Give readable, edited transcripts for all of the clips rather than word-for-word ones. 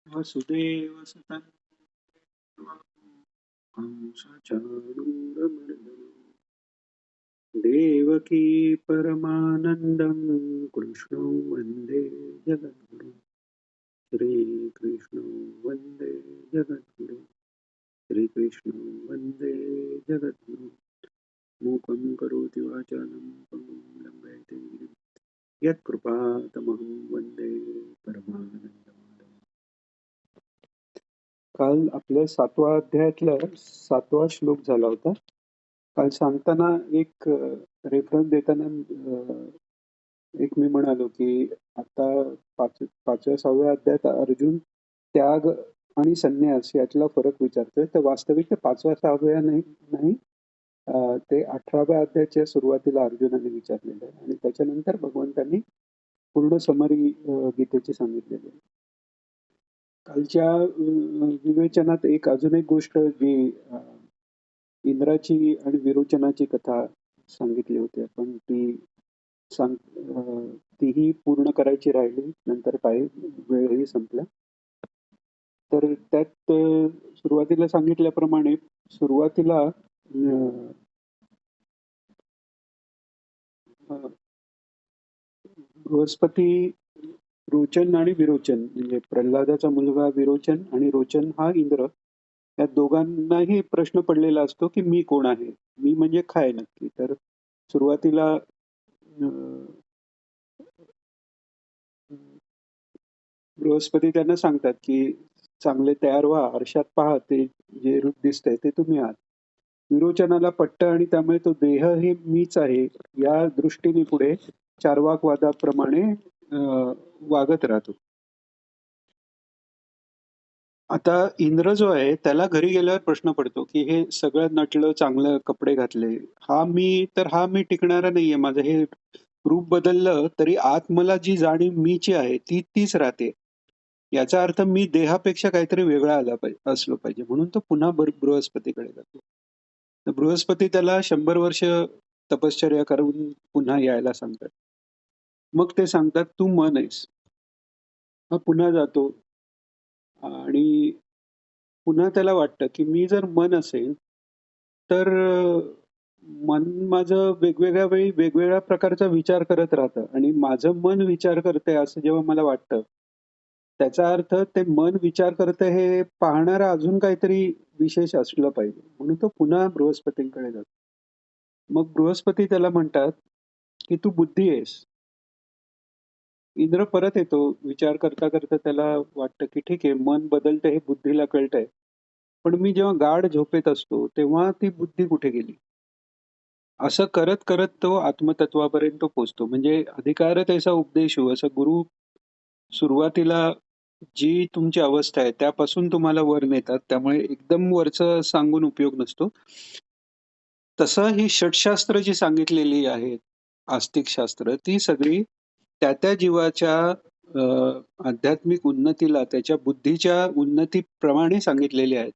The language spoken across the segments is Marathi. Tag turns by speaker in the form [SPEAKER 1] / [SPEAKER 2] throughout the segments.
[SPEAKER 1] वसुदेव सुतं कंसचाणूरमर्दनं देवकी परमानन्दं कृष्णं वन्दे जगद्गुरुं श्रीकृष्णं वन्दे जगद्गुरुं श्रीकृष्णं वन्दे जगद्गुरुं मूकं करोति वाचालं पङ्गुं लङ्घयते गिरिं यत्कृपातमहं वन्दे परमानन्दमाधवम्. काल आपल्या 7व्या अध्यायातला 7वा श्लोक झाला होता. काल सांगताना एक रेफरन्स देताना एक मी म्हणालो की आता 5व्या 6व्या अध्यायात अर्जुन त्याग आणि संन्यास यातला फरक विचारतोय. तर वास्तविक ते 5व्या 6व्या नाही नाही ते 18व्या अध्यायाच्या सुरुवातीला अर्जुनाने विचारलेलं आहे आणि त्याच्यानंतर भगवंतांनी पूर्ण समरी गीतेची सांगितलेली आहे. कालच्या विवेचनात एक अजून एक गोष्ट जी इंद्राची आणि विरोचनाची कथा सांगितली होती आपण ती तीही पूर्ण करायची राहिली. नंतर वेळही संपला. तर त्यात सुरुवातीला सांगितल्याप्रमाणे सुरुवातीला अ, बृहस्पती रोचन आणि विरोचन म्हणजे प्रल्हादाचा मुलगा विरोचन आणि रोचन हा इंद्र या दोघांनाही प्रश्न पडलेला असतो की मी कोण आहे, मी म्हणजे काय नक्की. तर सुरुवातीला बृहस्पती त्यांना सांगतात की चांगले तयार व्हा, आरशात पहा, ते जे रूप दिसतंय ते तुम्ही आहात. विरोचनाला पटतं आणि त्यामुळे तो देह हे मीच आहे या दृष्टीने पुढे चार्वाक वादाप्रमाणे वागत राहतो. आता इंद्र जो आहे त्याला घरी गेल्यावर प्रश्न पडतो की हे सगळं नटलं, चांगलं कपडे घातले, हा मी टिकणारा नाहीये. माझं हे रूप बदललं तरी आत मला जी जाणीव मीची आहे ती तीच राहते. याचा अर्थ मी देहापेक्षा काहीतरी वेगळा असलो पाहिजे. म्हणून तो पुन्हा बृहस्पतीकडे जातो. तर बृहस्पती त्याला 100 वर्ष तपश्चर्या करून पुन्हा यायला सांगतात. मग ते सांगतात तू मन आहेस. हा पुन्हा जातो आणि पुन्हा त्याला वाटतं की मी जर मन असेल तर मन माझं वेगवेगळ्या वेळी वेगवेगळ्या प्रकारचा विचार करत राहतं आणि माझं मन विचार करतंय असं जेव्हा मला वाटतं, त्याचा अर्थ ते मन विचार करतंय हे पाहणारा अजून काहीतरी विशेष असलं पाहिजे. म्हणून तो पुन्हा बृहस्पतींकडे जातो. मग बृहस्पती त्याला म्हणतात की तू बुद्धी आहेस. इंद्र परत येतो. विचार करता करता त्याला वाटतं की ठीक आहे, मन बदलतं हे बुद्धीला कळतंय. पण मी जेव्हा गाढ झोपेत असतो तेव्हा ती बुद्धी कुठे गेली? असं करत करत तो आत्मतत्वापर्यंत तो पोहोचतो. म्हणजे अधिकार तैसा उपदेश हो, असं गुरु सुरुवातीला जी तुमची अवस्था आहे त्यापासून तुम्हाला वर नेतात. त्यामुळे एकदम वरचं सांगून उपयोग नसतो. तसं ही षटशास्त्र जी सांगितलेली आहेत, आस्तिक शास्त्र, ती सगळी त्या त्या जीवाच्या आध्यात्मिक उन्नतीला, त्याच्या बुद्धीच्या उन्नतीप्रमाणे सांगितलेली आहेत.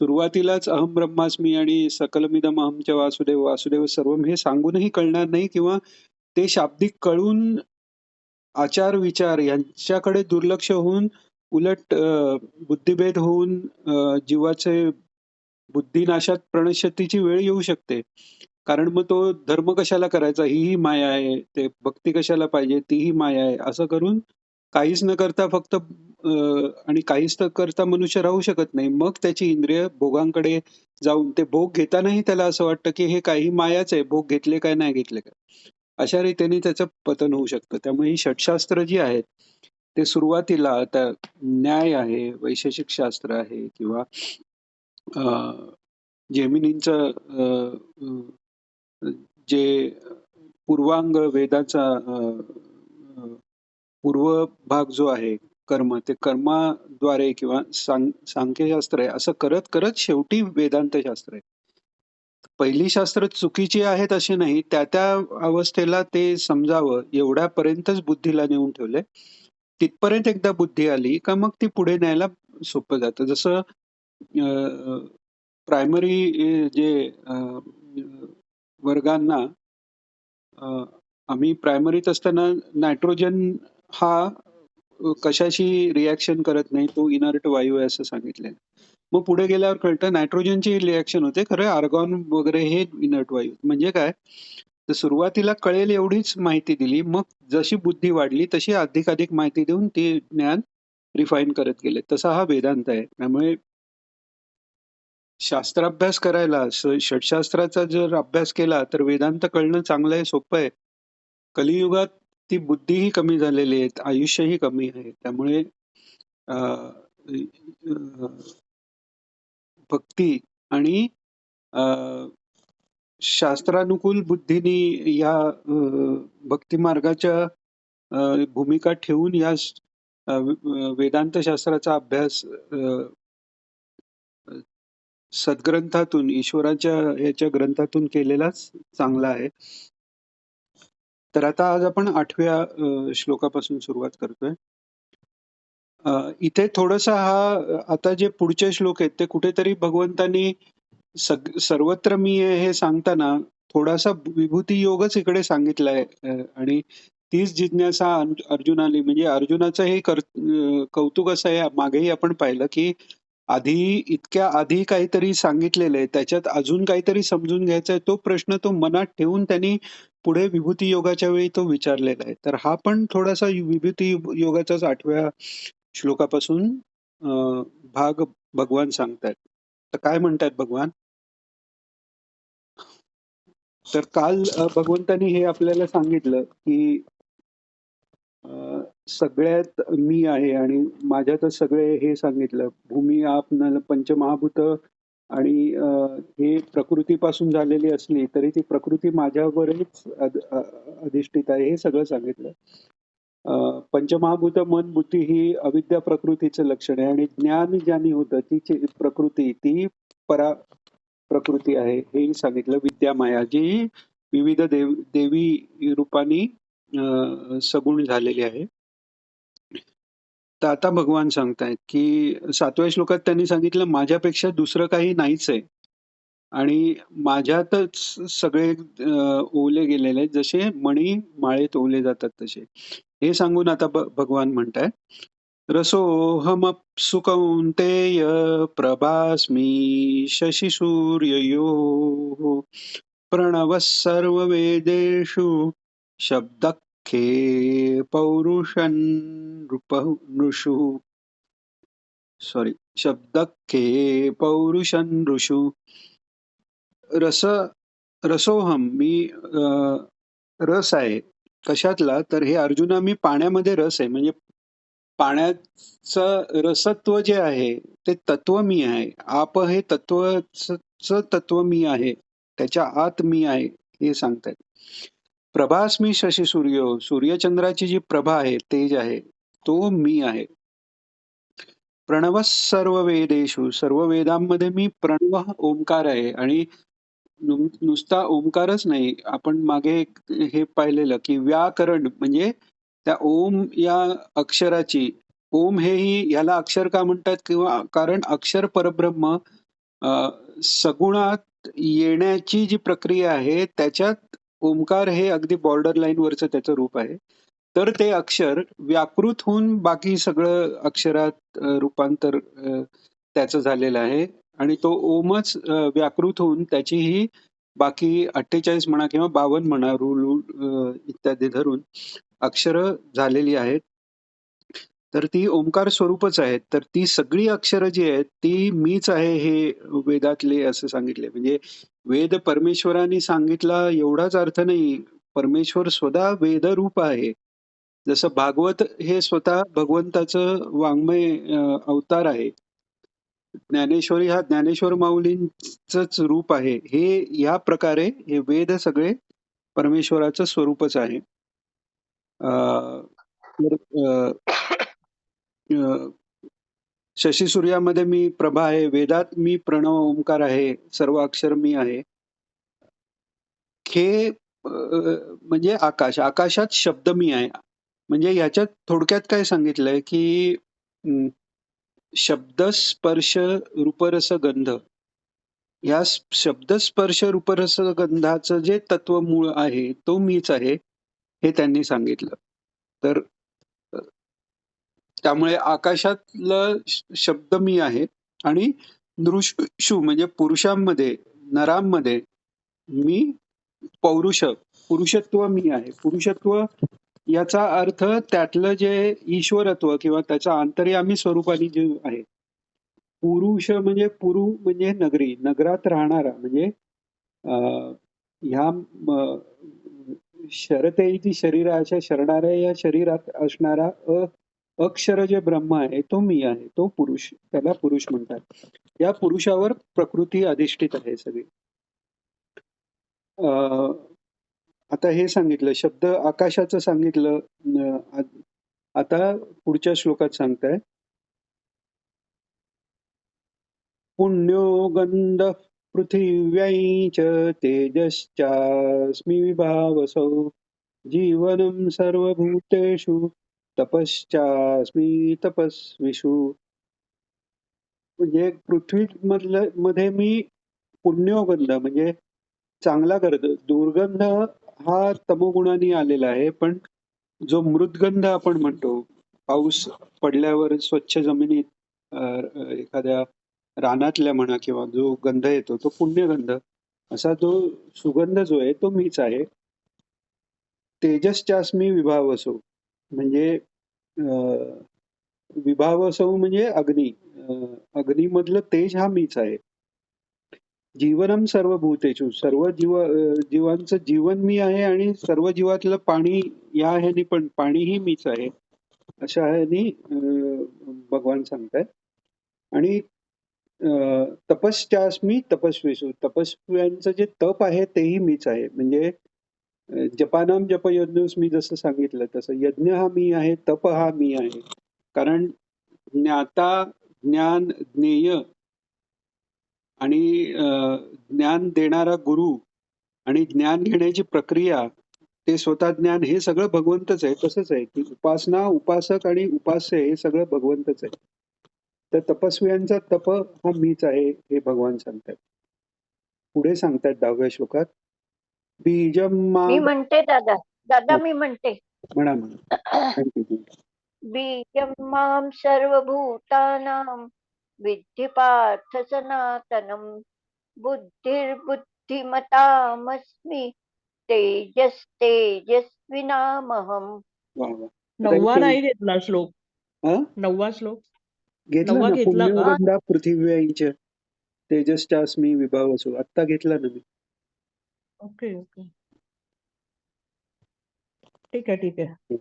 [SPEAKER 1] सुरुवातीलाच अहम ब्रह्मास्मी आणि सकलमिदं अहमच वासुदेव वासुदेव सर्वम हे सांगूनही कळणार नाही किंवा ते शाब्दिक कळून आचार विचार यांच्याकडे दुर्लक्ष होऊन उलट बुद्धिभेद होऊन जीवाचे बुद्धिनाशात प्रणश्यतीची वेळ येऊ शकते. कारण मग तो धर्म कशाला करायचा, हीही माया आहे, ते भक्ती कशाला पाहिजे, तीही माया आहे, असं करून काहीच न करता फक्त आणि काहीच न करता मनुष्य राहू शकत नाही. मग त्याची इंद्रिय भोगांकडे जाऊन ते भोग घेतानाही त्याला असं वाटतं की हे काही मायाच आहे, भोग घेतले काय नाही घेतले काय. अशा रीतीने त्याचं पतन होऊ शकतं. त्यामुळे ही षटशास्त्र जी आहेत ते सुरुवातीला आता न्याय आहे, वैशेषिक शास्त्र आहे किंवा जेमिनींचं जे पूर्वांग वेदाचा पूर्व भाग जो आहे कर्म, ते कर्माद्वारे किंवा सांख्यशास्त्र आहे असं करत करत शेवटी वेदांत शास्त्र आहे. पहिली शास्त्र चुकीची आहेत असे नाही, त्या त्या अवस्थेला ते समजावं एवढ्यापर्यंतच बुद्धीला नेऊन ठेवलंय. तिथपर्यंत एकदा बुद्धी आली का मग ती पुढे न्यायला सोपं जातं. जसं प्रायमरी जे वर्गांना आम्ही प्रायमरीत असताना नायट्रोजन हा कशाशी रिॲक्शन करत नाही, तो इनर्ट वायू आहे असं सांगितलेलं. मग पुढे गेल्यावर कळतं नायट्रोजनची रिॲक्शन होते. खरं आर्गॉन वगैरे हे इनर्ट वायू. म्हणजे काय? तर सुरुवातीला कळेल एवढीच माहिती दिली. मग जशी बुद्धी वाढली तशी अधिकाधिक माहिती देऊन ते ज्ञान रिफाईन करत गेले. तसा हा वेदांत आहे. त्यामुळे शास्त्राभ्यास करायला षटशास्त्राचा जर अभ्यास केला तर वेदांत कळणं चांगलं आहे, सोपं आहे. कलियुगात ती बुद्धीही कमी झालेली आहे, आयुष्यही कमी आहे. त्यामुळे अ, अ, भक्ती आणि अ, शास्त्रानुकूल बुद्धीनी या भक्ती मार्गाच्या भूमिका ठेवून या वेदांत शास्त्राचा अभ्यास सद्ग्रंथातून, ईश्वराच्या याच्या ग्रंथातून केलेलाच चांगला आहे. तर आता आज आपण 8व्या श्लोकापासून सुरुवात करतोय. इथे थोडासा हा आता जे पुढचे श्लोक आहेत ते कुठेतरी भगवंतांनी सर्वत्र मी आहे हे सांगताना थोडासा विभूती योगच इकडे सांगितलाय. आणि तीच जिज्ञासा अर्जुनाने, म्हणजे अर्जुनाचं हे कौतुक असं आहे. मागेही आपण पाहिलं की आधी इतक्या आधी काहीतरी सांगितलेलं आहे, त्याच्यात अजून काहीतरी समजून घ्यायचा आहे. तो प्रश्न तो मनात ठेवून त्यांनी पुढे विभूती योगाच्या वेळी तो विचारलेला आहे. तर हा पण थोडासा विभूती योगाचाच 8व्या श्लोकापासून भाग भगवान सांगतायत. तर काय म्हणतायत भगवान? तर काल भगवंतांनी हे आपल्याला सांगितलं की सगळ्यात मी आहे आणि माझ्यातच सगळे हे सांगितलं. भूमी, आप, नल, पंचमहाभूत आणि हे प्रकृतीपासून झालेली असली तरी ती प्रकृती माझ्यावरच अधिष्ठित आहे, हे सगळं सांगितलं. पंचमहाभूत मन बुद्धी ही अविद्या प्रकृतीचं लक्षण आहे आणि ज्ञान ज्यानी होतं तिची प्रकृती ती परा प्रकृती आहे, हेही सांगितलं. विद्यामाया जी विविध देवी रूपानी सगुण झालेली आहे. तर आता भगवान सांगतायत की 7व्या श्लोकात त्यांनी सांगितलं माझ्यापेक्षा दुसरं काही नाहीच आहे आणि माझ्यातच सगळे ओवले गेलेले आहेत, जसे मणी माळेत ओवले जातात तसे. हे सांगून आता भगवान म्हणतायत रसोऽहमप्सु कौन्तेय प्रभास्मि शशिसूर्ययोः प्रणवः सर्ववेदेषु शब्दखे पौरुषन् नृषु सॉरी शब्दखे पौरुषन् ऋषु रस रसोहम मी रस आहे. कशातला? तर हे अर्जुना मी पाण्यामध्ये रस आहे. म्हणजे पाण्याचं रसत्व जे आहे ते तत्व मी आहे. आप हे तत्वच तत्व मी आहे, त्याच्या आत मी आहे हे सांगतायत. प्रभास्मी शशी सूर्य, सूर्यचंद्राची जी प्रभा आहे, तेज आहे, तो मी आहे. प्रणव सर्व वेदेषु, सर्व वेदांमध्ये मी प्रणव ओंकार आहे. आणि नुसता ओंकारच नाही, आपण मागे हे पाहिलेलं की व्याकरण म्हणजे त्या ओम या अक्षराची, ओम हेही याला अक्षर का म्हणतात किंवा कारण अक्षर परब्रह्म सगुणात येण्याची जी प्रक्रिया आहे त्याच्यात ओंकार हे अगदी बॉर्डर लाईन वरचं त्याचं रूप आहे. तर ते अक्षर व्याकृत होऊन बाकी सगळं अक्षरात रूपांतर त्याचं झालेलं आहे आणि तो ओमच व्याकृत होऊन त्याची ही बाकी 48 म्हणा किंवा 52 म्हणा रूल इत्यादी धरून अक्षरं झालेली आहेत. तर ती ओंकार स्वरूपच आहेत. तर ती सगळी अक्षरं जी आहेत ती मीच आहे हे वेदातले असं सांगितले. म्हणजे वेद परमेश्वराने सांगितला एवढाच अर्थ नाही. परमेश्वर स्वतः वेदरूप आहे. जसं भागवत हे स्वतः भगवंताचं वाङ्मय अवतार आहे. ज्ञानेश्वरी हा ज्ञानेश्वर माऊलींचंच रूप आहे. हे या प्रकारे हे वेद सगळे परमेश्वराचं स्वरूपच आहे. शशी सूर्यामध्ये मी प्रभा आहे, वेदात मी प्रणव ओंकार आहे, सर्व अक्षर मी आहे. खे म्हणजे आकाश, आकाशात शब्द मी आहे. म्हणजे याच्यात थोडक्यात काय सांगितलंय की शब्द स्पर्श रूपरस गंध, या शब्द स्पर्श रूपरस गंधाचं जे तत्व मूळ आहे तो मीच आहे हे त्यांनी सांगितलं. तर त्यामुळे आकाशातलं शब्द मी आहे आणि नृषु म्हणजे पुरुषांमध्ये, नरांमध्ये मी पौरुष, पुरुषत्व मी आहे. पुरुषत्व याचा अर्थ त्यातलं जे ईश्वरत्व किंवा त्याच्या अंतर्यामी स्वरूपाने जे आहे. पुरुष म्हणजे पुरु म्हणजे नगरी, नगरात राहणारा म्हणजे ह्या शरतेची शरीराच्या शरणाऱ्या या शरीरात असणारा अक्षर जे ब्रह्म आहे तो मी आहे, तो पुरुष, त्याला पुरुष म्हणतात. या पुरुषावर प्रकृती अधिष्ठित आहे सगळी. आता हे सांगितलं, शब्द आकाशाचं सांगितलं. आता पुढच्या श्लोकात सांगताय, पुण्यो गंधः पृथिव्यै च तेजश्चास्मि विभावसौ जीवनं सर्वभूतेषु तपश्चास्मि तपस्विषु. म्हणजे पृथ्वी मध्ये मी पुण्योगंध म्हणजे चांगला गंध, दुर्गंध हा तमोगुणाने आलेला आहे. पण जो मृदगंध आपण म्हणतो, पाऊस पडल्यावर स्वच्छ जमिनीत एखाद्या रानातल्या म्हणा किंवा जो गंध येतो तो पुण्यगंध, असा जो सुगंध जो आहे तो मीच आहे. तेजश्चास्मी विभावसो म्हणजे विभावसौ म्हणजे अग्नी, अग्नीमधलं तेज हा मीच आहे. जीवनम सर्व भूतेषु, सर्व जीवांचं जीवन मी आहे आणि सर्व जीवातलं पाणी या ह्यानी पण पाणीही मीच आहे, अशा ह्यानी भगवान सांगतायत. आणि तपश्चास्मी तपस्वीसु, तपस्व्यांचं जे तप आहे तेही मीच आहे. म्हणजे जपानाम जप यज्ञोस मी जसं सांगितलं तसं यज्ञ हा मी आहे, तप हा मी आहे. कारण ज्ञाता, ज्ञान, ज्ञेय आणि ज्ञान देणारा गुरु आणि ज्ञान घेण्याची प्रक्रिया, ते स्वतः ज्ञान, हे सगळं भगवंतच आहे. तसंच आहे की उपासना, उपासक आणि उपास्य हे सगळं भगवंतच आहे. तर तपस्व्यांचा तप हा मीच आहे हे भगवान सांगतात. पुढे सांगतात 10व्या श्लोकात, बीजम
[SPEAKER 2] मी म्हणते दादा मी म्हणते,
[SPEAKER 1] म्हणा म्हणा. थँक्यू.
[SPEAKER 2] बीजं मां सर्वभूतानां विद्धि पार्थ सनातनं बुद्धिर्बुद्धिमतामस्मि तेजस्तेजस्विनामहम्.
[SPEAKER 1] वा वा.
[SPEAKER 3] 9वा नाही घेतला श्लोक.
[SPEAKER 1] हा
[SPEAKER 3] 9वा श्लोक
[SPEAKER 1] घेतला
[SPEAKER 3] 9वा
[SPEAKER 1] ना,
[SPEAKER 3] घेतला का?
[SPEAKER 1] पुण्योगंधा पृथिव्याईच तेजश्चास्मी विभावसु, आत्ता घेतला ना मी.
[SPEAKER 3] ओके ओके, ठीक आहे ठीक आहे.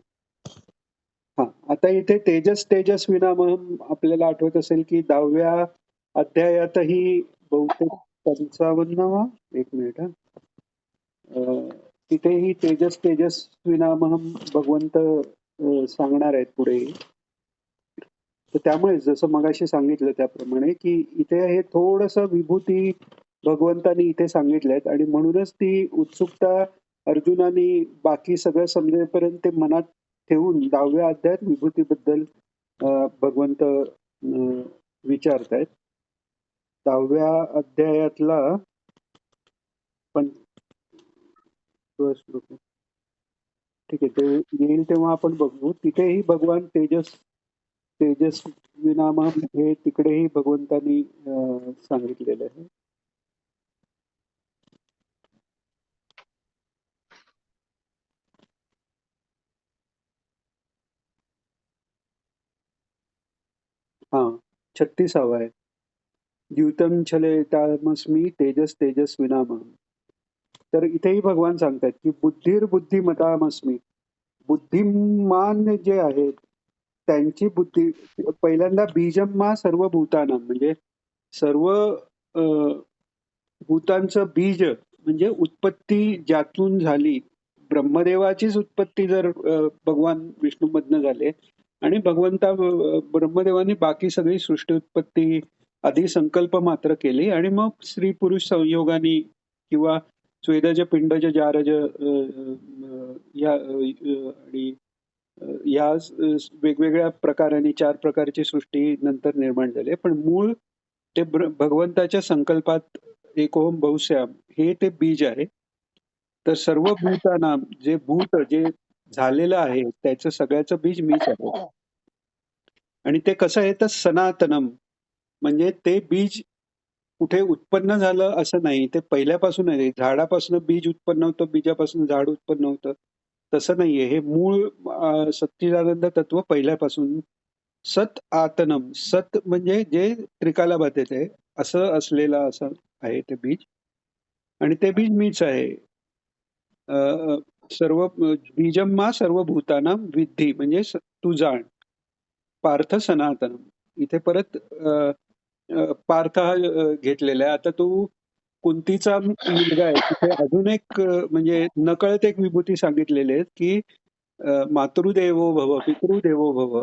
[SPEAKER 1] हा, आता इथे तेजस विनामहम आपल्याला आठवत असेल की 10व्या अध्यायातही बहुतेक 55वा, एक मिनिट हा, तिथेही तेजस विनामहम भगवंत सांगणार आहेत पुढे. तर त्यामुळे जसं मगाशी सांगितलं त्याप्रमाणे की इथे हे थोडस विभूती भगवंतानी इथे सांगितल्यात आणि म्हणूनच ती उत्सुकता अर्जुनाने बाकी सगळं समजेपर्यंत ते मनात ठेवून 10व्या अध्यायात विभूतीबद्दल भगवंत विचारतायत. 10व्या अध्यायातला पण ठीक आहे, ते येईल तेव्हा आपण बघू. तिथेही भगवान तेजस विनामा हे तिकडेही भगवंतानी सांगितलेलं आहे. हा, 36वा आहे, द्यूतम छले तामस्मी तेजस विनाम. तर इथेही भगवान सांगतात की बुद्धिमतामस्मी, बुद्धिमान जे आहेत त्यांची बुद्धी, पहिल्यांदा बीजम्मा सर्व भूताना म्हणजे सर्व भूतांचं बीज म्हणजे उत्पत्ती ज्यातून झाली, ब्रह्मदेवाचीच उत्पत्ती जर भगवान विष्णूमधनं झाले आणि भगवंता ब्रह्मदेवानी बाकी सगळी सृष्टी उत्पत्ती आधी संकल्प मात्र केली आणि मग स्त्री पुरुष संयोगाने किंवा स्वेदज पिंडज जारज या आणि या वेगवेगळ्या प्रकाराने 4 प्रकारची सृष्टी नंतर निर्माण झाली. पण मूळ ते भगवंताच्या संकल्पात एकोम बहुश्याम हे ते बीज आहे. तर सर्व भूताना जे भूत जे झालेलं आहे त्याचं सगळ्याचं बीज मीच आहे. आणि ते कसं आहे तर सनातनम, म्हणजे ते बीज कुठे उत्पन्न झालं असं नाही, ते पहिल्यापासून आहे. झाडापासून बीज उत्पन्न होतं, बीजापासून झाड उत्पन्न होतं, तसं नाहीये. हे मूळ सच्चिदानंद तत्व पहिल्यापासून सत आतनम, सत म्हणजे जे त्रिकालाबाध आहे असं असलेलं असं आहे ते बीज, आणि ते बीज मीच आहे. अ, अ, सर्व बीजम्मा सर्व भूताना विद्धी, म्हणजे तू जाण पार्थ सनातनम. इथे परत पार्थ हा घेतलेला आहे. आता तो कुंतीचा मुलगा आहे. तिथे अजून एक म्हणजे नकळत एक विभूती सांगितलेली आहे की मातृदेवो भव, पितृदेवो भव.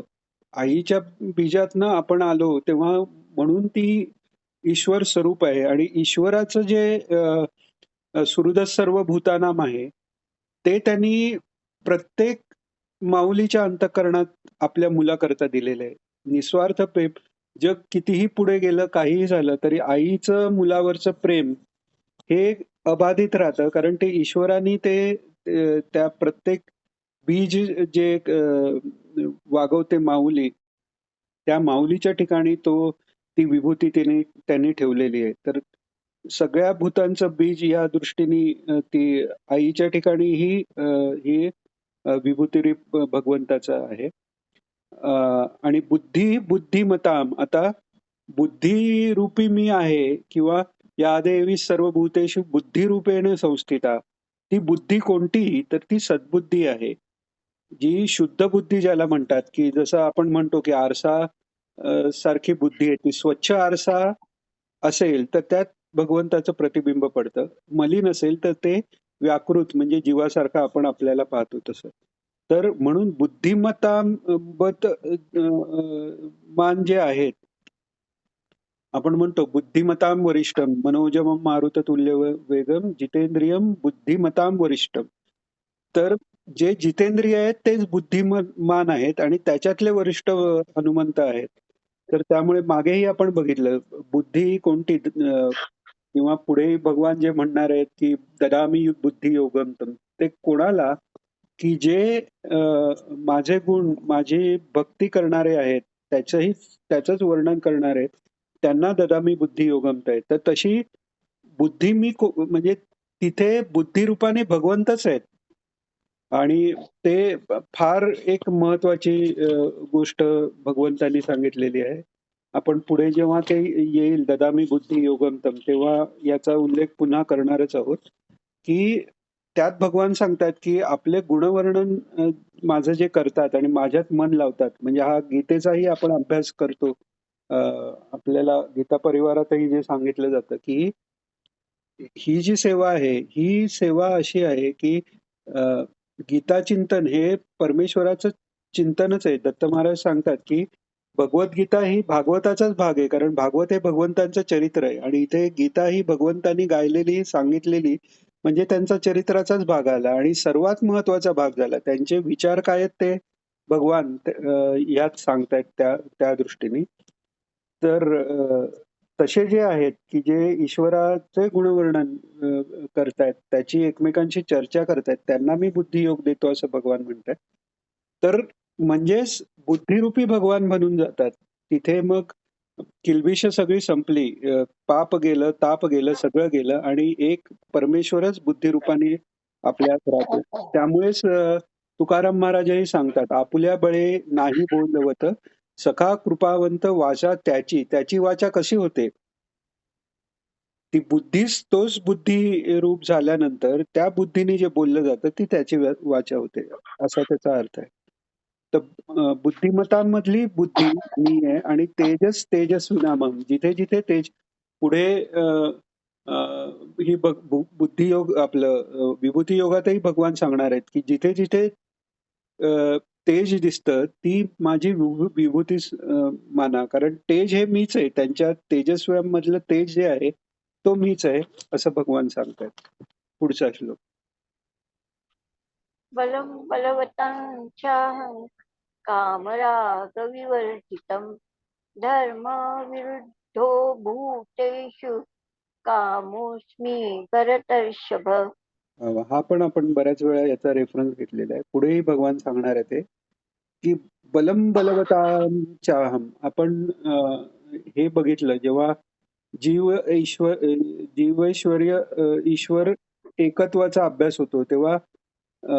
[SPEAKER 1] आईच्या बीजातनं आपण आलो तेव्हा, म्हणून ती ईश्वर स्वरूप आहे. आणि ईश्वराचं जे सुहृद सर्व भूतानाम आहे, ते त्यांनी प्रत्येक माऊलीच्या अंतःकरणात आपल्या मुलाकरता दिलेलं आहे. निस्वार्थ प्रेम. जग कितीही पुढे गेलं, काहीही झालं, तरी आईचं मुलावरचं प्रेम हे अबाधित राहतं. कारण ते ईश्वराने ते त्या प्रत्येक बीज जे वागवते माऊली, त्या माऊलीच्या ठिकाणी ती विभूती त्यांनी ठेवलेली आहे. तर सगळ्या भूतांचं बीज या दृष्टीने ती आईच्या ठिकाणी ही विभूतिरूप भगवंताचं आहे. आणि बुद्धिमताम, आता बुद्धिरूपी मी आहे, किंवा या देवी सर्व भूतेषु बुद्धिरूपेण संस्थिता. ती बुद्धी कोणती, तर ती सद्बुद्धी आहे, जी शुद्ध बुद्धी ज्याला म्हणतात. की जसं आपण म्हणतो की आरसा सारखी बुद्धी आहे, ती स्वच्छ आरसा असेल तर त्यात भगवंताचं प्रतिबिंब पडतं. मलिन असेल तर ते व्याकृत, म्हणजे जीवासारखं आपण आपल्याला पाहतो तसं. तर म्हणून बुद्धिमत्तांबत मान जे आहेत, आपण म्हणतो बुद्धिमतां वरिष्ठम मनोजमं मारुततुल्य वेगम जितेंद्रियम बुद्धिमतां वरिष्ठम. तर जे जितेंद्रिय आहेत तेच बुद्धिमान आहेत, आणि त्याच्यातले वरिष्ठ हनुमंत आहेत. तर त्यामुळे मागेही आपण बघितलं बुद्धी कोणती, किंवा पुढे भगवान जे म्हणणार आहेत की ददामी बुद्धी योगम तम, ते कोणाला, की जे माझे गुण, माझी भक्ती करणारे आहेत, त्याचंच वर्णन करणारे, त्यांना ददामी बुद्धी योगमत आहे. तर तशी बुद्धी म्हणजे तिथे बुद्धिरूपाने भगवंतच आहेत. आणि ते फार एक महत्वाची गोष्ट भगवंतांनी सांगितलेली आहे. आपण पुढे जेव्हा ते येईल ददामी बुद्धी योगमतम, तेव्हा याचा उल्लेख पुन्हा करणारच आहोत. की त्यात भगवान सांगतात की आपले गुणवर्णन माझं जे करतात आणि माझ्यात मन लावतात, म्हणजे हा गीतेचाही आपण अभ्यास करतो. आपल्याला गीता परिवारातही जे सांगितलं जातं की ही जी सेवा आहे, ही सेवा अशी आहे की गीता चिंतन हे परमेश्वराचं चिंतनच आहे. दत्त महाराज सांगतात की भगवद्गीता ही भागवताचाच भाग आहे, कारण भागवत हे भगवंतांचं चरित्र आहे, आणि इथे गीता ही भगवंतांनी गायलेली, सांगितलेली, म्हणजे त्यांचा चरित्राचाच भाग आला आणि सर्वात महत्वाचा भाग झाला. त्यांचे विचार काय आहेत ते भगवान यात सांगतायत त्या दृष्टीने. तर तसे जे आहेत की जे ईश्वराचे गुणवर्णन करतायत, त्याची एकमेकांशी चर्चा करतायत, त्यांना मी बुद्धियोग देतो असं भगवान म्हणतात. तर म्हणजेच बुद्धिरूपी भगवान बनून जातात. तिथे मग किलबिश सगळी संपली. पाप गेलं, ताप गेलं, सगळं गेलं, आणि एक परमेश्वरच बुद्धिरूपाने आपल्यात राहतो. त्यामुळेच तुकाराम महाराजही सांगतात, आपुल्या बळे नाही बोलवत सखा कृपावंत वाचा त्याची वाचा कशी होते. ती बुद्धीच तोच बुद्धी रूप झाल्यानंतर त्या बुद्धीने जे बोललं जातं ती त्याची वाचा होते, असा त्याचा अर्थ आहे. तर बुद्धिमतांमधली बुद्धी मी आहे, आणि तेजस्विनामम, जिथे जिथे तेज, पुढे ही बुद्धियोग आपलं विभूती योगातही भगवान सांगणार आहेत की जिथे जिथे तेज दिसतं ती माझी विभूती माना, कारण तेज हे मीच आहे. त्यांच्या तेजस्व्यांमधलं तेज जे आहे तो मीच आहे, असं भगवान सांगतात. पुढचा श्लोक.
[SPEAKER 2] बलं बलवतांचाहं कामरागविवर्जितं धर्मविरुद्धो भूतेषु कामोऽस्मि भरतर्षभ.
[SPEAKER 1] हा पण आपण बऱ्याच वेळा याचा रेफरन्स घेतलेला आहे. पुढेही भगवान सांगणार आहे ते की बलम बलवतां चाहम. आपण हे बघितलं जेव्हा जीवैश्वर्य ईश्वर एकत्वाचा अभ्यास होतो तेव्हा अ,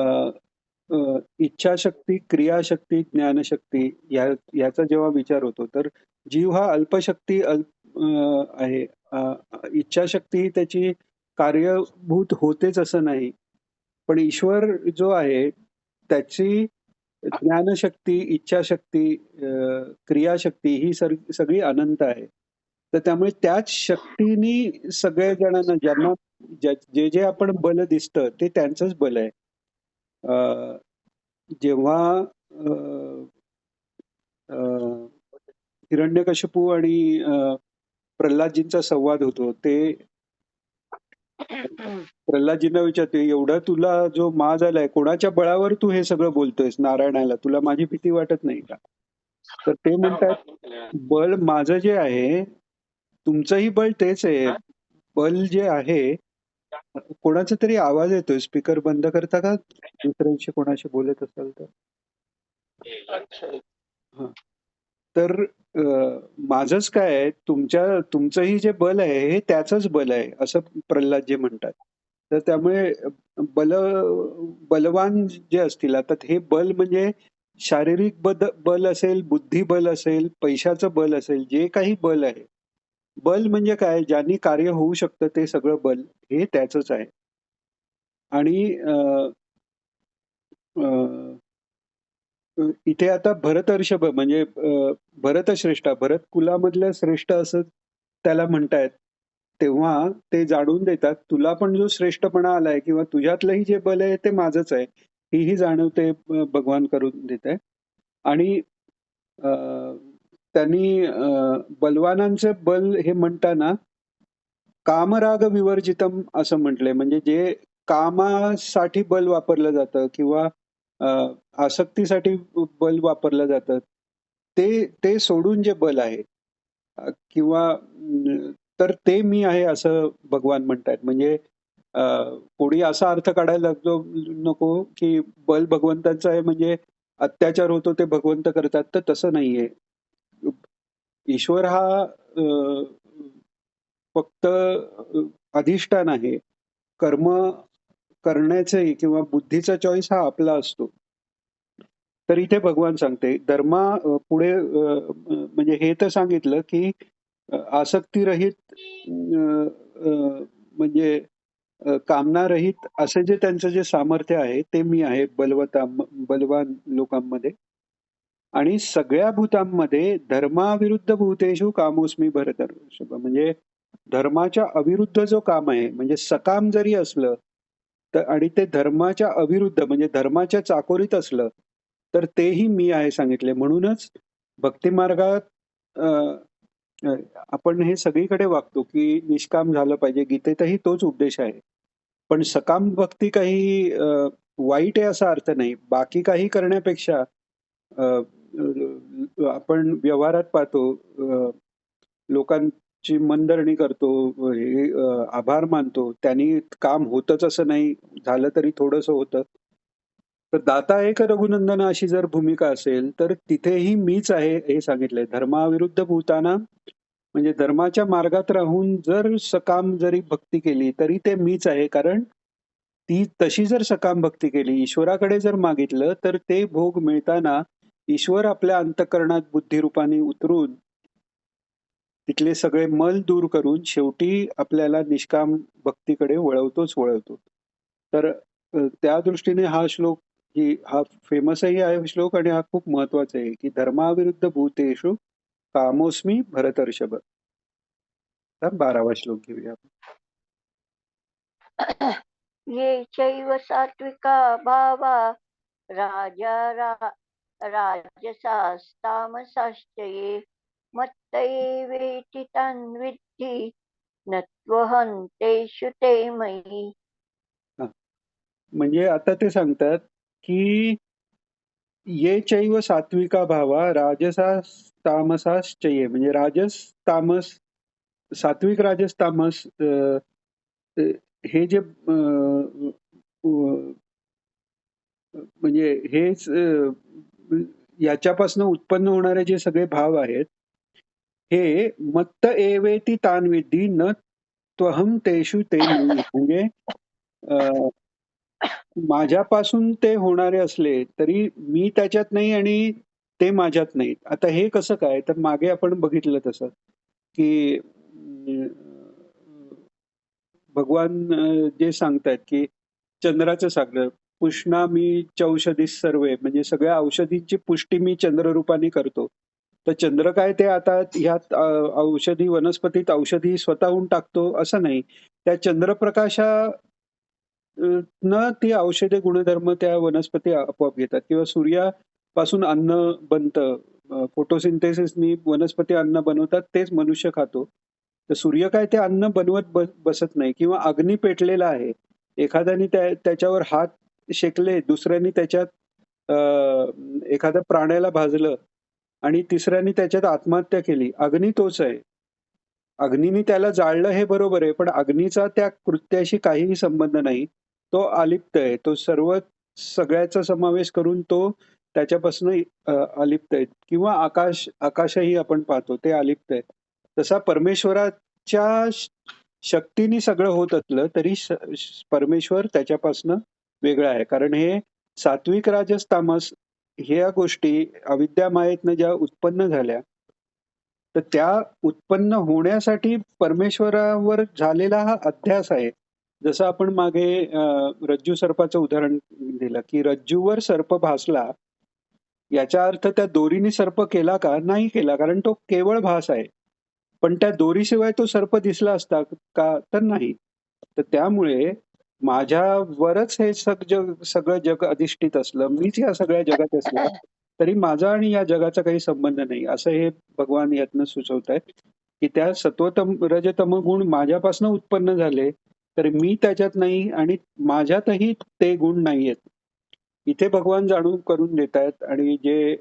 [SPEAKER 1] इच्छाशक्ती, क्रियाशक्ती, ज्ञानशक्ती याचा जेव्हा विचार होतो तर जीव हा अल्पशक्ती आहे. इच्छाशक्ती ही त्याची कार्यभूत होतेच असं नाही. पण ईश्वर जो आहे त्याची ज्ञानशक्ती, इच्छाशक्ती, क्रियाशक्ती ही सगळी अनंत आहे. तर त्यामुळे त्याच शक्तीनी सगळ्या जणांना ज्यांना जे जे आपण बल दिसतं ते त्यांचंच बल आहे. अ, जेव्हा अ, अ, हिरण्यकशिपू आणि प्रल्हादजींचा संवाद होतो ते प्रल्हादजींना विचारते, एवढा तुला जो माज आलाय, कोणाच्या बळावर तू हे सगळं बोलतोयस नारायणाला? तुला माझी भीती वाटत नाही का? तर ते म्हणतात, बळ माझं जे आहे, तुमचंही बळ तेच आहे. बल जे आहे, कोणाचा तरी आवाज येतोय. स्पीकर बंद करता का? दुसऱ्यांशी कोणाशी बोलत असाल तर. हां. तर माझंच काय आहे, तुमचंही जे बल आहे, हे त्याचंच बल आहे, असं प्रल्हादजी म्हणतात. तर त्यामुळे बल बलवान जे असतील, आता हे बल म्हणजे शारीरिक बल असेल, बुद्धिबल असेल, पैशाचं बल असेल, जे काही बल आहे. बल म्हणजे काय? ज्यांनी कार्य होऊ शकतं ते सगळं बल, हे त्याचंच आहे. आणि इथे आता भरतर्षभ म्हणजे भरतश्रेष्ठ, भरत कुलामधल्या श्रेष्ठ असं त्याला म्हणतायत. तेव्हा ते जाणून देतात, तुला पण जो श्रेष्ठपणा आलाय किंवा तुझ्यातलंही जे बल आहे ते माझंच आहे. ही जाणीव ते भगवान करून देतायत. आणि अ, त्यांनी बलवानांचे बल हे म्हणताना कामराग विवर्जितम असं म्हटलंय. म्हणजे जे कामासाठी बल वापरलं जातं किंवा अ, आसक्तीसाठी बल वापरलं जातं, ते ते सोडून जे बल आहे किंवा तर ते मी आहे असं भगवान म्हणतायत. म्हणजे अ, कोणी असा अर्थ काढायला नको, की बल भगवंताचं आहे म्हणजे अत्याचार होतो ते भगवंत करतात, तर तसं नाहीये. ईश्वर हा फक्त अधिष्ठान आहे. कर्म करण्याचे किंवा बुद्धीचा चॉईस हा आपला असतो. तर इथे भगवान सांगते पुढे म्हणजे हे तर सांगितलं की आसक्तीरहित म्हणजे कामनारहित असे जे त्यांचं जे सामर्थ्य आहे ते मी आहे बलवान लोकांमध्ये. आणि सगळ्या भूतांमध्ये धर्माविरुद्ध भूतेषु कामोस्मी भरतर्षभ. म्हणजे धर्माच्या अविरुद्ध जो काम आहे, म्हणजे सकाम जरी असलं तर आणि ते धर्माच्या अविरुद्ध म्हणजे धर्माच्या चाकोरीत असलं तर तेही मी आहे सांगितले. म्हणूनच भक्ती मार्गात अ, अ, आपण हे सगळीकडे वागतो की निष्काम झालं पाहिजे. गीतेतही तोच उपदेश आहे. पण सकाम भक्ती काही वाईट आहे असा अर्थ नाही. बाकी काही करण्यापेक्षा अ, आपण व्यवहारात पाहतो लोकांची मनधरणी करतो, आभार मानतो. त्यांनी काम होतच असं नाही, झालं तरी थोडंसं होतं. तर दाता एक रघुनंदन अशी जर भूमिका असेल, तर तिथेही मीच आहे हे सांगितलंय. धर्माविरुद्ध भूताना म्हणजे धर्माच्या मार्गात राहून जर सकाम जरी भक्ती केली, तरी ते मीच आहे. कारण ती तशी जर सकाम भक्ती केली, ईश्वराकडे जर मागितलं, तर ते भोग मिळताना ईश्वर आपल्या अंतःकरणात बुद्धिरूपाने उतरून तिथले सगळे मल दूर करून शेवटी आपल्याला निष्काम भक्तीकडे वळवतोच वळवतो. तर त्या दृष्टीने हा श्लोक हा फेमसही आहे श्लोक आणि हा खूप महत्वाचा आहे की धर्माविरुद्ध भूतेषु कामोस्मी भरतर्षभ. तर 12वा श्लोक घेऊया आपण.
[SPEAKER 2] ये चैव सात्विका भावा राजसास्तामसाश्च ये मत्तैवेति तान् विद्धि न त्वहं तेषु ते मयि.
[SPEAKER 1] हा. म्हणजे आता ते सांगतात की ये चैव सात्विका भावा राजसास तामसाश्च ये. म्हणजे राजस तामस, सात्विक राजस तामस हे जे म्हणजे हेच याच्यापासून उत्पन्न होणारे जे सगळे भाव आहेत हे मत्त एवेती तान विद्धी न त्वहम तेषु ते मयी. म्हणजे अं, माझ्यापासून ते होणारे असले तरी मी त्याच्यात नाही आणि ते माझ्यात नाहीत. आता हे कसं काय? तर मागे आपण बघितलं तसं की भगवान जे सांगतायत की चंद्राचं सागर पुष्णा मी चौषधी सर्वे, म्हणजे सगळ्या औषधींची पुष्टी मी चंद्ररूपाने करतो. तर चंद्र काय ते आता ह्यात औषधी वनस्पतीत औषधी स्वतःहून टाकतो असं नाही. त्या चंद्रप्रकाशा न ती औषधे गुणधर्म त्या वनस्पती आपोआप घेतात किंवा सूर्यापासून अन्न बनतं. फोटोसिंथेसिसनी वनस्पती अन्न बनवतात, तेच मनुष्य खातो. तर सूर्य काय ते अन्न बनवत बसत नाही. किंवा अग्नी पेटलेला आहे, एखाद्याने त्याच्यावर हात शेकले, दुसऱ्याने त्याच्यात एखाद्या प्राण्याला भाजलं आणि तिसऱ्याने त्याच्यात आत्महत्या केली, अग्नी तोच आहे. अग्नीने त्याला जाळलं हे बरोबर आहे, पण अग्नीचा त्या कृत्याशी काहीही संबंध नाही. तो अलिप्त आहे. तो सगळ्याचा समावेश करून तो त्याच्यापासून अलिप्त आहे. किंवा आकाशही आपण पाहतो ते अलिप्त आहे. तसा परमेश्वराच्या शक्तीने सगळं होत असलं तरी परमेश्वर त्याच्यापासून वेगळा आहे. कारण हे सात्विक राजस तामस ह्या गोष्टी अविद्या मायेतनं ज्या उत्पन्न झाल्या, तर त्या उत्पन्न होण्यासाठी परमेश्वरावर झालेला हा अध्यास आहे. जसं आपण मागे रज्जू सर्पाचं उदाहरण दिलं की रज्जूवर सर्प भासला, याचा अर्थ त्या दोरीने सर्प केला का? नाही केला, कारण तो केवळ भास आहे. पण त्या दोरीशिवाय तो सर्प दिसला असता का? तर नाही. तर त्यामुळे माझ्यावरच हे सगळं जग अधिष्ठित असलं, मीच या सगळ्या जगात असला तरी माझा आणि या जगाचा काही संबंध नाही, असं हे भगवान यातनं सुचवतायत की त्या सत्वतम रजतम गुण माझ्यापासून उत्पन्न झाले तर मी त्याच्यात नाही आणि माझ्यातही ते गुण नाहीयेत. इथे भगवान जाणून करून देत आहेत. आणि जे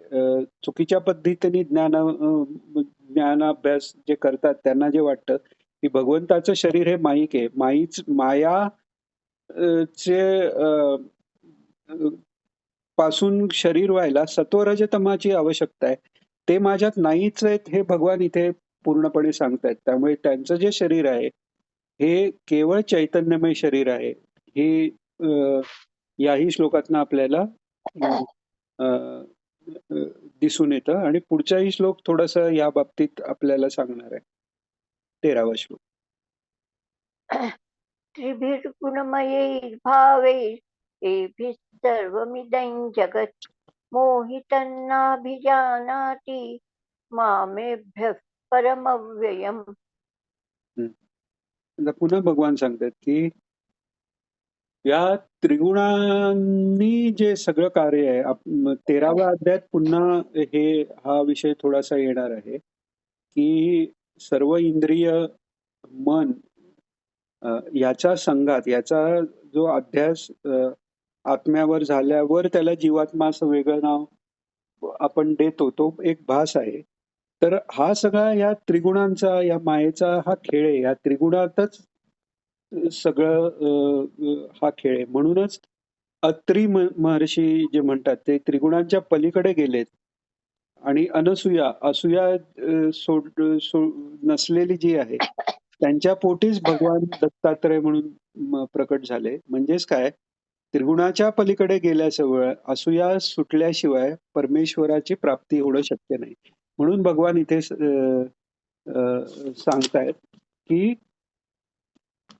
[SPEAKER 1] चुकीच्या पद्धतीने ज्ञानाभ्यास जे करतात त्यांना जे वाटतं की भगवंताचं शरीर हे माईक आहे, माया चे पासून शरीर व्हायला सत्वरजतमाची आवश्यकता आहे, ते माझ्यात नाहीच आहेत हे भगवान इथे पूर्णपणे सांगतायत. त्यामुळे त्यांचं जे शरीर आहे हे केवळ चैतन्यमय शरीर आहे, हे याही श्लोकातनं आपल्याला अ, अ, दिसून येतं. आणि पुढचाही श्लोक थोडासा या बाबतीत आपल्याला सांगणार आहे. 13वा श्लोक.
[SPEAKER 2] त्रिभिर्गुणमयैर्भावैः सर्वमिदं जगत् मोहितन्नाभिजानाति मामेभ्यः परमव्ययम्.
[SPEAKER 1] आता पुन्हा भगवान सांगतात की या त्रिगुणांनी जे सगळं कार्य आहे, 13व्या अध्यायात पुन्हा हा विषय थोडासा येणार आहे की सर्व इंद्रिय, मन याच्या संघात याचा जो अध्यास आत्म्यावर झाल्यावर त्याला जीवात्मा असं वेगळं नाव आपण देतो, तो एक भास आहे. तर हा सगळा या त्रिगुणांचा, या मायेचा हा खेळ आहे. या त्रिगुणातच सगळं हा खेळ आहे. म्हणूनच अत्री महर्षी जे म्हणतात ते त्रिगुणांच्या पलीकडे गेलेत. आणि असूया नसलेली जी आहे त्यांच्या पोटीच भगवान दत्तात्रय म्हणून प्रकट झाले. म्हणजेच काय, त्रिगुणाच्या पलीकडे गेल्याशिवाय, असूया सुटल्याशिवाय परमेश्वराची प्राप्ती होणं शक्य नाही. म्हणून भगवान इथे सांगतायत की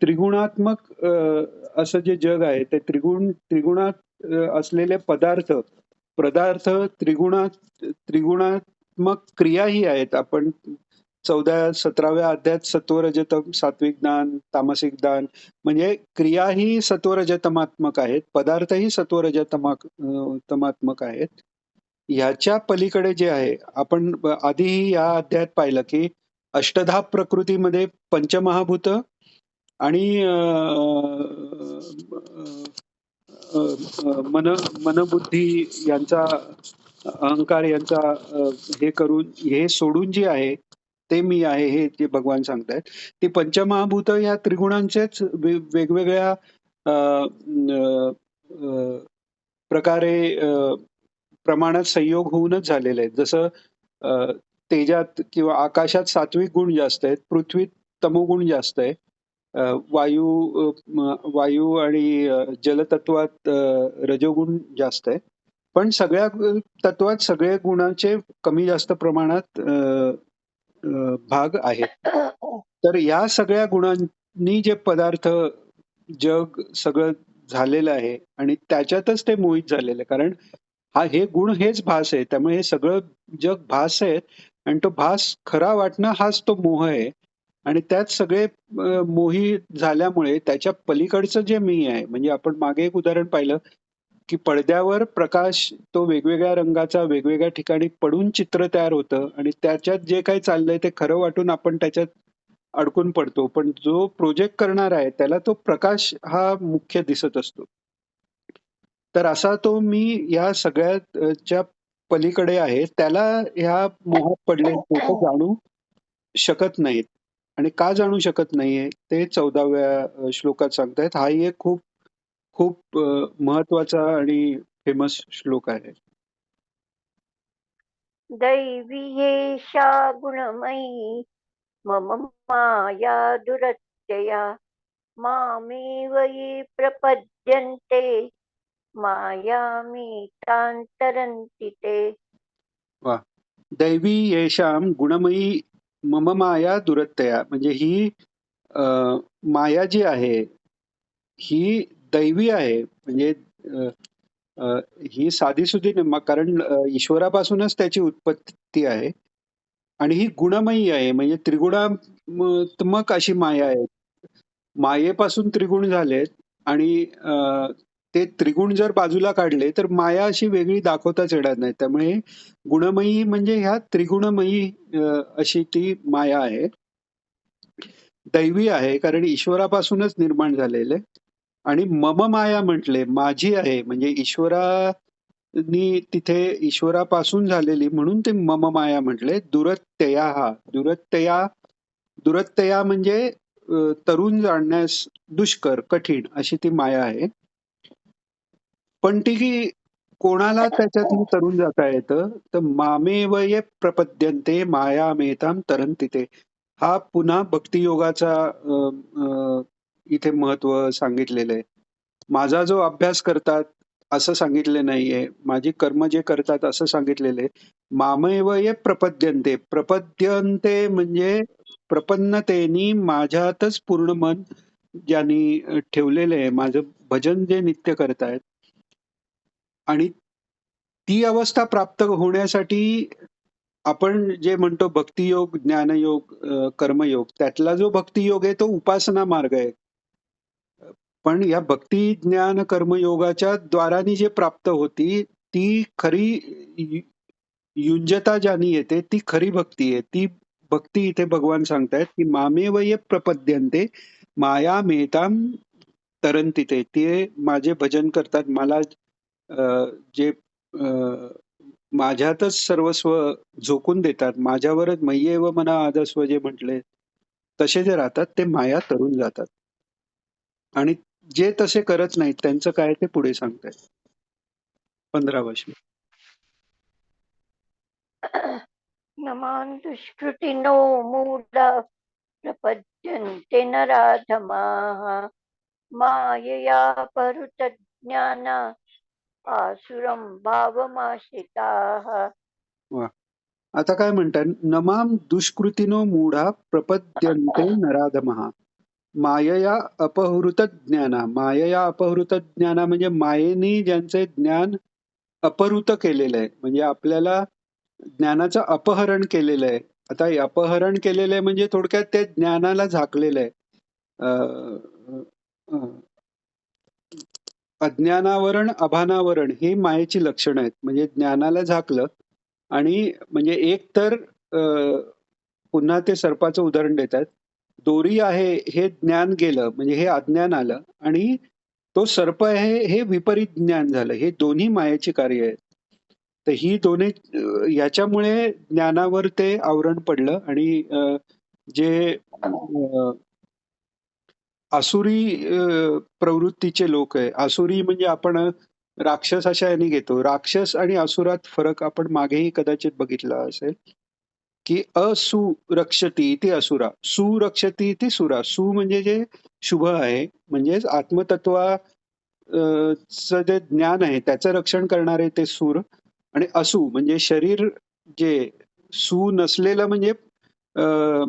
[SPEAKER 1] त्रिगुणात्मक असं जे जग आहे ते त्रिगुणात असलेले पदार्थ त्रिगुणात्मक क्रियाही आहेत. आपण 17व्या अध्यायात सत्वरजतम, सात्विक ज्ञान, तामसिक ज्ञान, म्हणजे क्रियाही सत्वरजतमात्मक आहेत, पदार्थही सत्वरजतमात्मक आहेत. ह्याच्या पलीकडे जे आहे, आपण आधी या अध्यायात पाहिलं की अष्टधा प्रकृतीमध्ये पंचमहाभूत आणि मनबुद्धी यांचा, अहंकार यांचा हे करून, हे सोडून जे आहे ते मी आहे, हे जे भगवान सांगतायत. ती पंचमहाभूत या त्रिगुणांचेच वेगवेगळ्या प्रकारे प्रमाणात संयोग होऊनच झालेले आहेत. जसं अ, तेजात किंवा आकाशात सात्विक गुण जास्त आहेत, पृथ्वीत तमोगुण जास्त आहे. वायू वायू आणि जलतत्वात रजोगुण जास्त आहे. पण सगळ्या तत्वात सगळे गुणांचे कमी जास्त प्रमाणात भाग आहेत. तर या सगळ्या गुणांनी जे पदार्थ जग सगळं झालेलं आहे आणि त्याच्यातच ते मोहित झालेलं आहे. कारण हे गुण हेच भास आहे. त्यामुळे हे सगळं जग भास आहे आणि तो भास खरा वाटणं हाच तो मोह आहे. आणि त्यात सगळे मोहित झाल्यामुळे त्याच्या पलीकडचं जे मी आहे, म्हणजे आपण मागे एक उदाहरण पाहिलं, की पडद्यावर प्रकाश तो वेगवेगळ्या रंगाचा वेगवेगळ्या ठिकाणी पडून चित्र तयार होतं आणि त्याच्यात जे काही चाललंय ते खरं वाटून आपण त्याच्यात अडकून पडतो. पण जो प्रोजेक्ट करणार आहे त्याला तो प्रकाश हा मुख्य दिसत असतो. तर असा तो मी या सगळ्याच्या पलीकडे आहे. त्याला ह्या मोहात पडलेले लोकं जाणू शकत नाहीत. आणि का जाणू शकत नाहीये ते 14व्या श्लोकात सांगतायत. हाही एक खूप खूप महत्वाचा आणि फेमस श्लोक आहे.
[SPEAKER 2] दैवी एषा गुणमयी मम माया दुरत्यया मामेव ये प्रपद्यन्ते मायामितां तरन्ति ते.
[SPEAKER 1] वा. दैवी येषाम गुणमयी मम माया दुरत्यया, म्हणजे ही माया जी आहे ही दैवी आहे. म्हणजे अ, अ, ही साधीसुधी नाही, कारण ईश्वरापासूनच त्याची उत्पत्ती आहे आणि ही गुणमयी आहे. म्हणजे त्रिगुणात्मक अशी माया आहे. मायेपासून त्रिगुण झालेत आणि ते त्रिगुण जर बाजूला काढले तर माया अशी वेगळी दाखवताच येणार नाही. त्यामुळे गुणमयी म्हणजे ह्या त्रिगुणमयी अशी ती माया आहे. दैवी आहे कारण ईश्वरापासूनच निर्माण झालेले. आणि मम माया म्हटले, माझी आहे म्हणजे तिथे ईश्वरापासून झालेली म्हणून ते मम माया म्हटले. दुरत्यया हा दुरत्यया म्हणजे तरुण जाणण्यास दुष्कर कठीण अशी ती माया आहे. पण ती कोणाला त्याच्यातून तरुण जाता येतं तर मामेव ये प्रपद्यन्ते मायामेतां तरन्ति ते. हा पुन्हा भक्तियोगाचा इथे महत्व सांगितलेलं आहे. माझा जो अभ्यास करतात असं सांगितले नाहीये. माझी कर्म जे करतात असं सांगितलेलं आहे. मामेव ये प्रपद्यन्ते. प्रपद्यन्ते म्हणजे प्रपन्नतेनी माझ्यातच पूर्ण मन ज्यांनी ठेवलेलं आहे. माझं भजन जे नित्य करतायत आणि ती अवस्था प्राप्त होण्यासाठी आपण जे म्हणतो भक्तियोग, ज्ञानयोग, कर्मयोग, त्यातला जो भक्तियोग आहे तो उपासना मार्ग आहे. पण या भक्ती, ज्ञान, कर्मयोगाच्या द्वाराने जे प्राप्त होती ती खरी युंजता ज्यानी येते ती खरी भक्ती आहे. ती भक्ती इथे भगवान सांगतायत की मामेव ये प्रपद्यन्ते मायामेतां तरन्ति ते. ते माझे भजन करतात. मला जे माझ्यातच सर्वस्व झोकून देतात. माझ्यावरच मय्येव मना आदस्व जे म्हटले तसे जे राहतात ते माया तरून जातात. आणि जे तसे करत नाहीत त्यांचं काय ते पुढे सांगतायत. 15वा श्लोक.
[SPEAKER 2] नमान् दुष्कृतिनो मूढा प्रपद्यन्ते नराधमाः मायया परुतज्ञाना आसुरं भावमाश्रिताः.
[SPEAKER 1] वा. आता काय म्हणतात, नमाम दुष्कृतिनो मूढा प्रपद्यन्ते नराधमः मायया अपहृत ज्ञाना. मायया अपहृत ज्ञाना म्हणजे मायेने ज्यांचे ज्ञान अपहृत केलेलं आहे, म्हणजे आपल्याला ज्ञानाचं अपहरण केलेलं आहे. आता हे अपहरण केलेलं आहे म्हणजे थोडक्यात ते ज्ञानाला झाकलेलं आहे. अ, अ, अज्ञानावरण अभानावरण ही मायेची लक्षणं आहेत. म्हणजे ज्ञानाला झाकलं आणि म्हणजे एक तर पुन्हा ते सर्पाचं उदाहरण देतात. दोरी आहे हे ज्ञान गेलं म्हणजे हे अज्ञान आलं आणि तो सर्प आहे हे विपरीत ज्ञान झालं. हे दोन्ही मायेची कार्य आहेत. तर ही दोन्ही याच्यामुळे ज्ञानावर ते आवरण पडलं आणि जे आसुरी प्रवृत्तीचे लोक आहे. आसुरी म्हणजे आपण राक्षस अशा याने घेतो. राक्षस आणि असुरात फरक आपण मागेही कदाचित बघितला असेल, की असुरक्षती इति असुरा, सुरक्षती इति सुरा. सु म्हणजे जे शुभ आहे, म्हणजेच आत्मतत्वा चं जे ज्ञान आहे त्याचं रक्षण करणारे ते सूर, आणि असू म्हणजे शरीर जे सु नसलेलं म्हणजे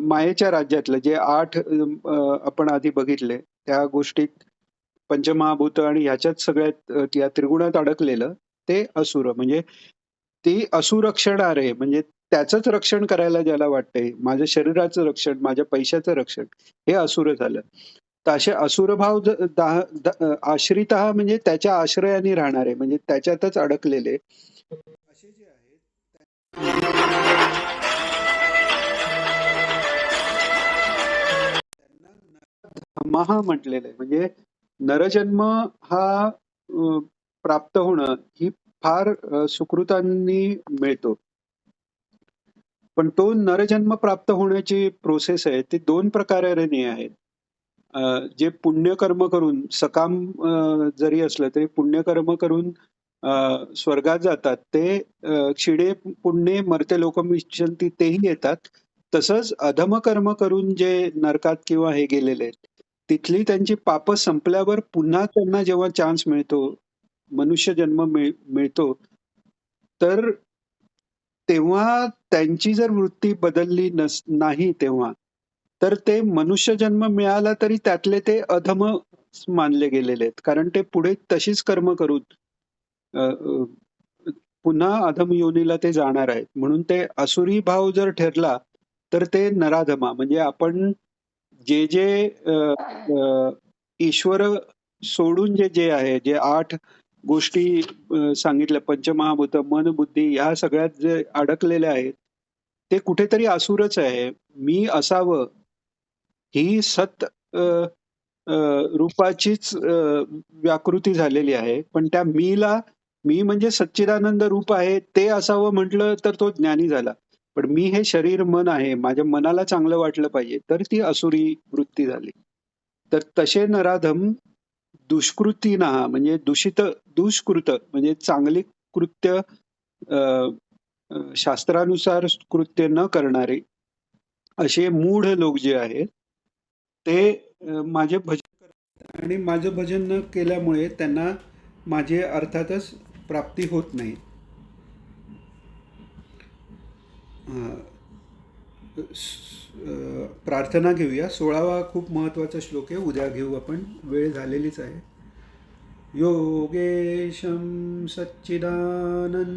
[SPEAKER 1] मायेच्या राज्यातलं जे 8 आपण आधी बघितले त्या गोष्टीत पंचमहाभूत आणि ह्याच्यात सगळ्यात या त्रिगुणात अडकलेलं ते असुर, म्हणजे ती असुरक्षणार आहे, म्हणजे त्याचंच रक्षण करायला ज्याला वाटतंय, माझ्या शरीराचं रक्षण, माझ्या पैशाचं रक्षण, हे असुर झालं. तर असे असुरभाव आश्रितः म्हणजे त्याच्या आश्रयाने राहणारे, म्हणजे त्याच्यातच अडकलेले असे जे आहेत धम्मः म्हटलेलं आहे. म्हणजे नरजन्म हा प्राप्त होणं ही फार सुकृतांनी मिळतो. पण तो नरजन्म प्राप्त होण्याची प्रोसेस आहे ती 2 प्रकाराने आहे. जे पुण्यकर्म करून सकाम जरी असलं तरी पुण्यकर्म करून स्वर्गात जातात ते क्षिणे पुण्ये मर्त्य लोकमिच्छन्ति तेही येतात. तसंच अधमकर्म करून जे नरकात किंवा हे गेलेले आहेत, तिथली त्यांची पापं संपल्यावर पुन्हा त्यांना जेव्हा चान्स मिळतो, मनुष्य जन्म मिळतो, तर तेव्हा त्यांची जर वृत्ती बदलली नाही तेव्हा, तर ते मनुष्य जन्म मिळाला तरी त्यातले ते अधम मानले गेलेले आहेत. कारण ते पुढे तशीच कर्म करून पुन्हा अधम योनीला ते जाणार आहेत. म्हणून ते असुरी भाव जर ठरला तर ते नराधमा, म्हणजे आपण जे जे ईश्वर सोडून जे जे आहे, जे 8 गोष्टी सांगितल्या, पंचमहाभूत, मन, बुद्धी ह्या सगळ्यात जे अडकलेले आहेत ते कुठेतरी असुरच आहे. मी असावं ही सत रूपाचीच व्याकृती झालेली आहे. पण त्या मीला, मी म्हणजे सच्चिदानंद रूप आहे ते असावं म्हटलं तर तो ज्ञानी झाला. पण मी हे शरीर मन आहे, माझ्या मनाला चांगलं वाटलं पाहिजे, तर ती असुरी वृत्ती झाली. तर तसे नराधम दुष्कृतीना म्हणजे दुष्कृत म्हणजे चांगली कृत्य शास्त्रानुसार कृत्य न करणारे असे मूढ लोक जे आहेत ते माझे भजन करतात आणि माझं भजन न केल्यामुळे त्यांना माझे अर्थातच प्राप्ती होत नाही. प्रार्थना घेऊया. 16वा खूप महत्त्वाचा श्लोक आहे, उद्या घेऊ आपण, वेळ झालेलीच आहे. योगेशं सच्चिदानन्दं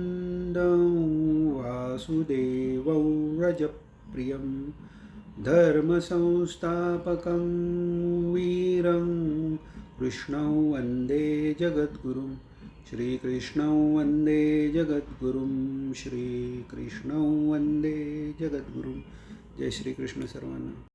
[SPEAKER 1] वासुदेवं व्रजप्रियं धर्मसंस्थापकं वीरं कृष्णं वन्दे जगद्गुरुं. श्रीकृष्णं वन्दे जगद्गुरुं. श्रीकृष्णं वन्दे जगद्गुरुं. जय श्रीकृष्ण सर्वांना.